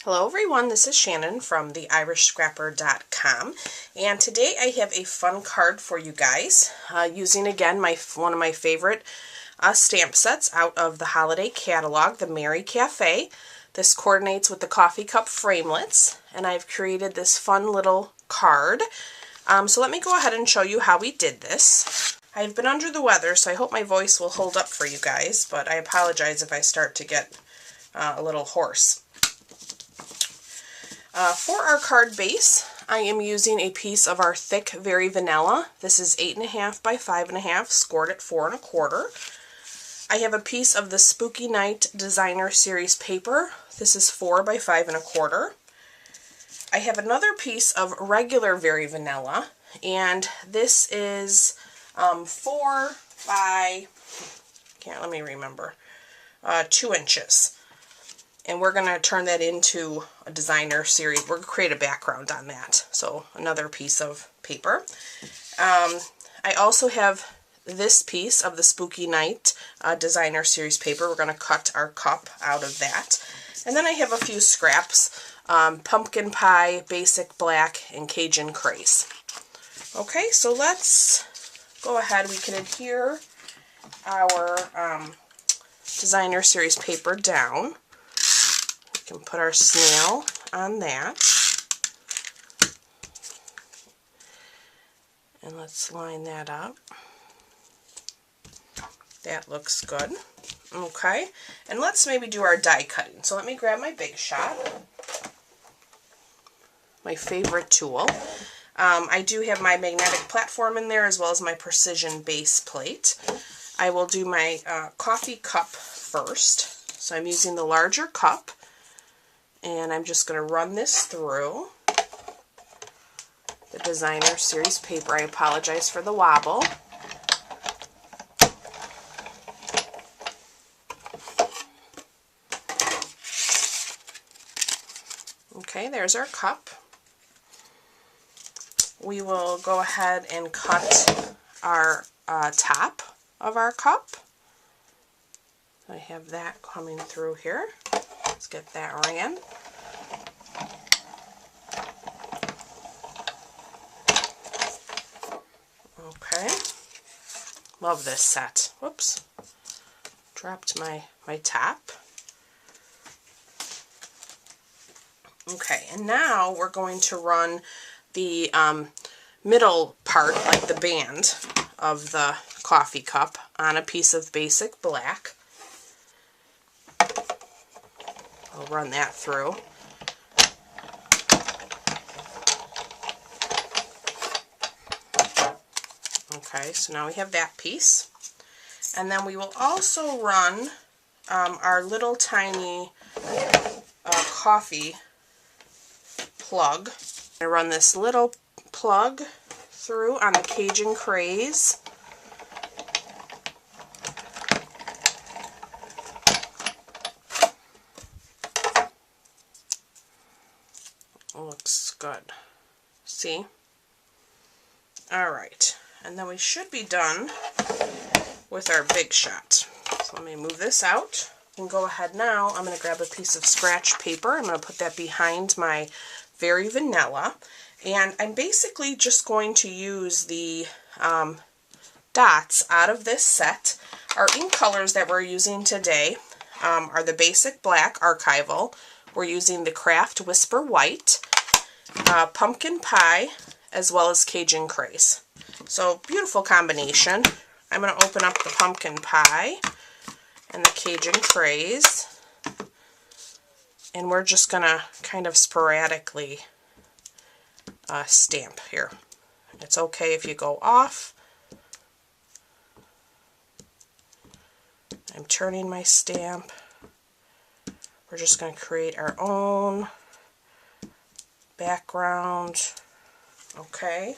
Hello everyone, this is Shannon from theirishscrapper.com, and today I have a fun card for you guys using again one of my favorite stamp sets out of the holiday catalog, the Merry Cafe. This coordinates with the coffee cup framelits, and I've created this fun little card. So let me go ahead and show you how we did this. I've been under the weather, so I hope my voice will hold up for you guys, but I apologize if I start to get a little hoarse. For our card base, I am using a piece of our thick Very Vanilla. This is 8.5 by 5.5, scored at 4 1/4. I have a piece of the Spooky Night Designer Series paper. This is 4 by 5 1/4. I have another piece of regular Very Vanilla, and this is 4 by, let me remember, 2 inches. And we're going to turn that into a designer series. We're going to create a background on that. So another piece of paper. I also have this piece of the Spooky Night Designer Series paper. We're going to cut our cup out of that. And then I have a few scraps. Pumpkin pie, basic black, and Cajun craze. Okay, so let's go ahead. We can adhere our Designer Series paper down. We can put our snail on that. And let's line that up. That looks good. Okay, and let's maybe do our die cutting. So let me grab my Big Shot, my favorite tool. I do have my magnetic platform in there as well as my precision base plate. I will do my coffee cup first. So I'm using the larger cup, and I'm just going to run this through the Designer Series paper. I apologize for the wobble. Okay, there's our cup. We will go ahead and cut our top of our cup. I have that coming through here. Let's get that ran. Okay. Love this set. Whoops. Dropped my top. Okay, and now we're going to run the middle part, like the band of the coffee cup, on a piece of basic black. I'll run that through. Okay, so now we have that piece. And then we will also run our little tiny coffee plug. I run this little plug through on the Cajun craze. Looks good. See? Alright, and then we should be done with our Big Shot. So let me move this out and go ahead now. I'm going to grab a piece of scratch paper. I'm going to put that behind my Very Vanilla, and I'm basically just going to use the dots out of this set. Our ink colors that we're using today are the Basic Black Archival. We're using the Craft Whisper White, Pumpkin Pie, as well as Cajun Craze. So, beautiful combination. I'm going to open up the Pumpkin Pie and the Cajun Craze, and we're just going to kind of sporadically stamp here. It's okay if you go off. I'm turning my stamp. We're just going to create our own background. Okay,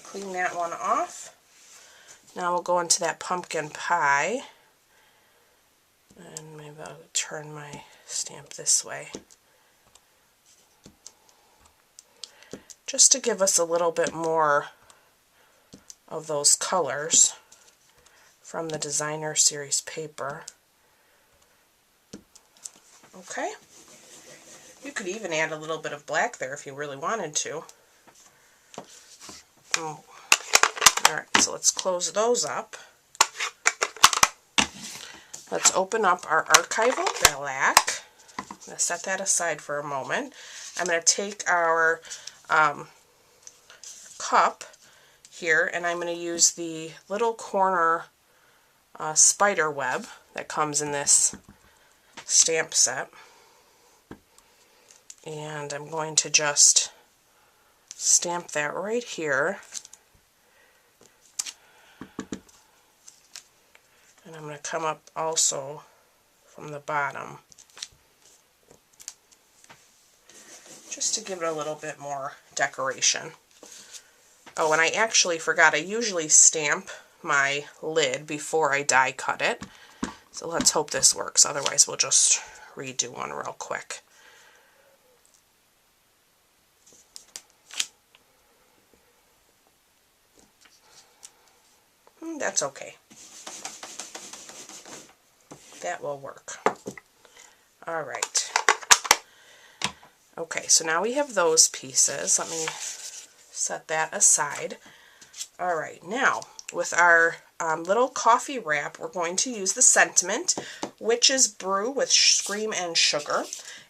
clean that one off. Now we'll go into that pumpkin pie. And maybe I'll turn my stamp this way. Just to give us a little bit more of those colors from the Designer Series paper. Okay. You could even add a little bit of black there if you really wanted to. Oh. Alright, so let's close those up. Let's open up our archival black. I'm going to set that aside for a moment. I'm going to take our cup here, and I'm going to use the little corner spider web that comes in this stamp set. And I'm going to just stamp that right here. And I'm going to come up also from the bottom, just to give it a little bit more decoration. Oh, and I actually forgot, I usually stamp my lid before I die cut it. So let's hope this works, otherwise we'll just redo one real quick. That's okay. That will work. Alright. Okay, so now we have those pieces. Let me set that aside. Alright, now with our little coffee wrap, we're going to use the Sentiment Witch's Brew with Scream and Sugar.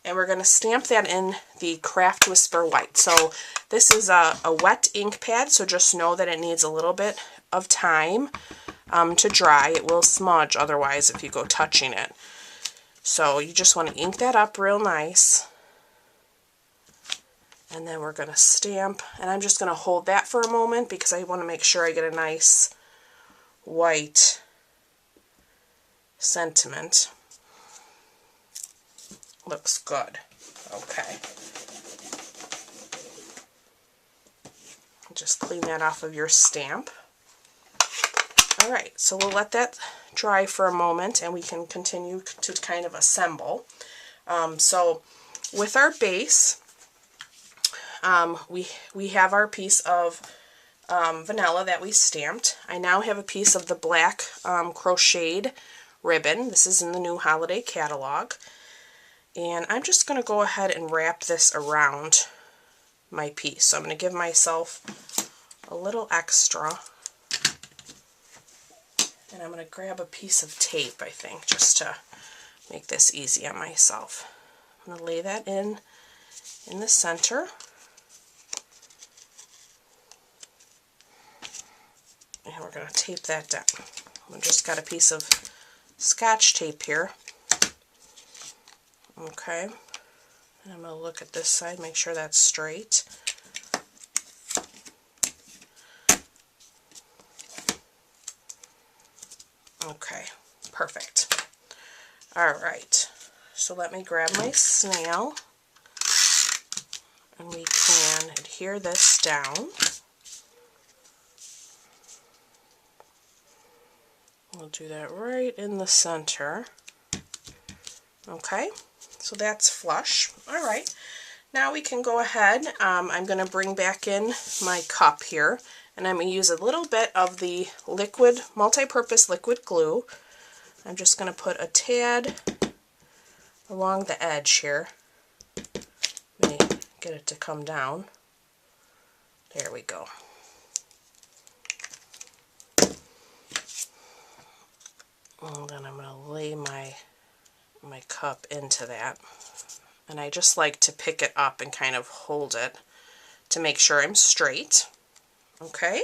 And we're going to stamp that in the Craft Whisper White. So this is a wet ink pad, so just know that it needs a little bit of time to dry. It will smudge otherwise if you go touching it. So you just want to ink that up real nice. And then we're going to stamp, and I'm just going to hold that for a moment because I want to make sure I get a nice white sentiment. Looks good. Okay. Just clean that off of your stamp. Alright, so we'll let that dry for a moment and we can continue to kind of assemble. So with our base, we have our piece of vanilla that we stamped. I now have a piece of the black crocheted ribbon. This is in the new holiday catalog. And I'm just going to go ahead and wrap this around my piece. So I'm going to give myself a little extra. And I'm going to grab a piece of tape, I think, just to make this easy on myself. I'm going to lay that in the center. And we're going to tape that down. I've just got a piece of Scotch tape here. Okay. And I'm going to look at this side, make sure that's straight. Okay, perfect. Alright, so let me grab my snail and we can adhere this down. We'll do that right in the center. Okay, so that's flush. Alright, now we can go ahead. I'm going to bring back in my cup here. And I'm going to use a little bit of the liquid, multi-purpose liquid glue. I'm just going to put a tad along the edge here. Let me get it to come down. There we go. And then I'm going to lay my cup into that. And I just like to pick it up and kind of hold it to make sure I'm straight. Okay,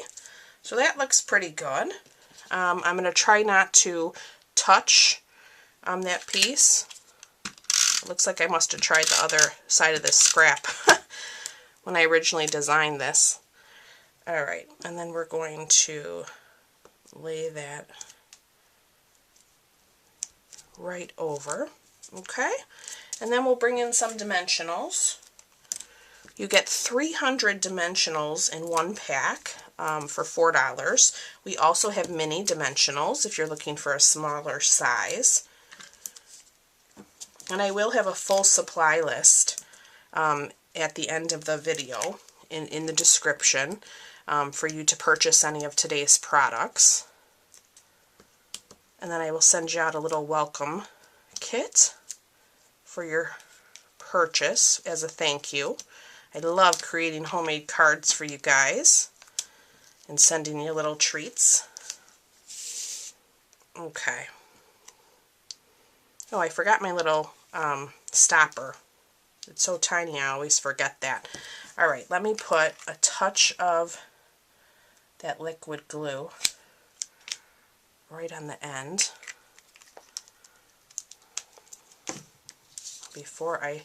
so that looks pretty good. I'm going to try not to touch that piece. It looks like I must have tried the other side of this scrap when I originally designed this. Alright, and then we're going to lay that right over. Okay, and then we'll bring in some dimensionals. You get 300 dimensionals in one pack for $4. We also have mini dimensionals if you're looking for a smaller size. And I will have a full supply list at the end of the video in the description for you to purchase any of today's products. And then I will send you out a little welcome kit for your purchase as a thank you. I love creating homemade cards for you guys and sending you little treats. Okay. Oh, I forgot my little stopper. It's so tiny, I always forget that. Alright, let me put a touch of that liquid glue right on the end. Before I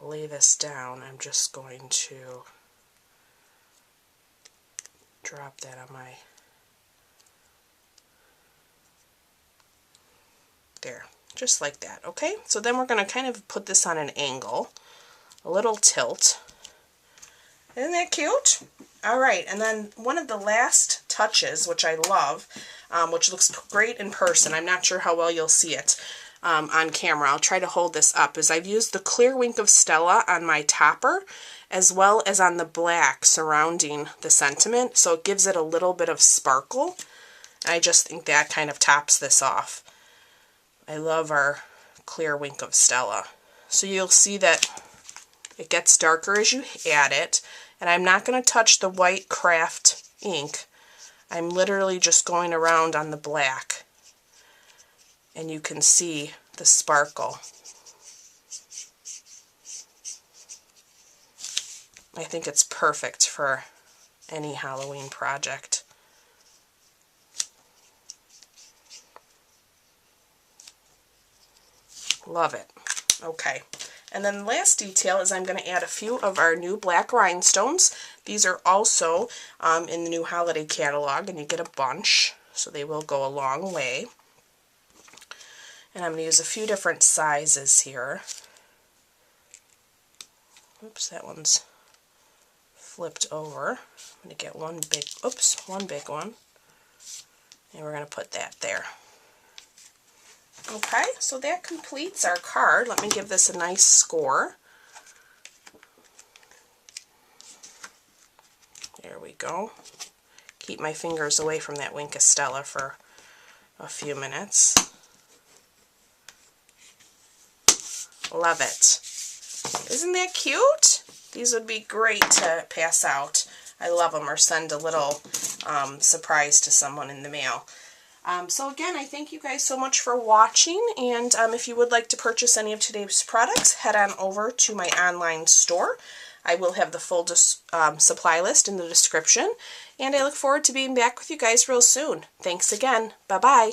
lay this down, I'm just going to drop that on my... There. Just like that, okay? So then we're going to kind of put this on an angle, a little tilt. Isn't that cute? Alright, and then one of the last touches, which I love, which looks great in person, I'm not sure how well you'll see it on camera, I'll try to hold this up, is I've used the clear Wink of Stella on my topper, as well as on the black surrounding the sentiment, so it gives it a little bit of sparkle. I just think that kind of tops this off. I love our clear Wink of Stella. So you'll see that it gets darker as you add it, and I'm not going to touch the white craft ink. I'm literally just going around on the black, and you can see the sparkle. I think it's perfect for any Halloween project. Love it. Okay. And then the last detail is I'm going to add a few of our new black rhinestones. These are also in the new holiday catalog, and you get a bunch, so they will go a long way. And I'm going to use a few different sizes here. Oops, that one's flipped over. I'm going to get one big one. And we're going to put that there. Okay, so that completes our card. Let me give this a nice score. There we go. Keep my fingers away from that Wink of Stella for a few minutes. Love it. Isn't that cute? These would be great to pass out. I love them, or send a little surprise to someone in the mail. So again, I thank you guys so much for watching, and if you would like to purchase any of today's products, head on over to my online store. I will have the full supply list in the description, and I look forward to being back with you guys real soon. Thanks again. Bye-bye.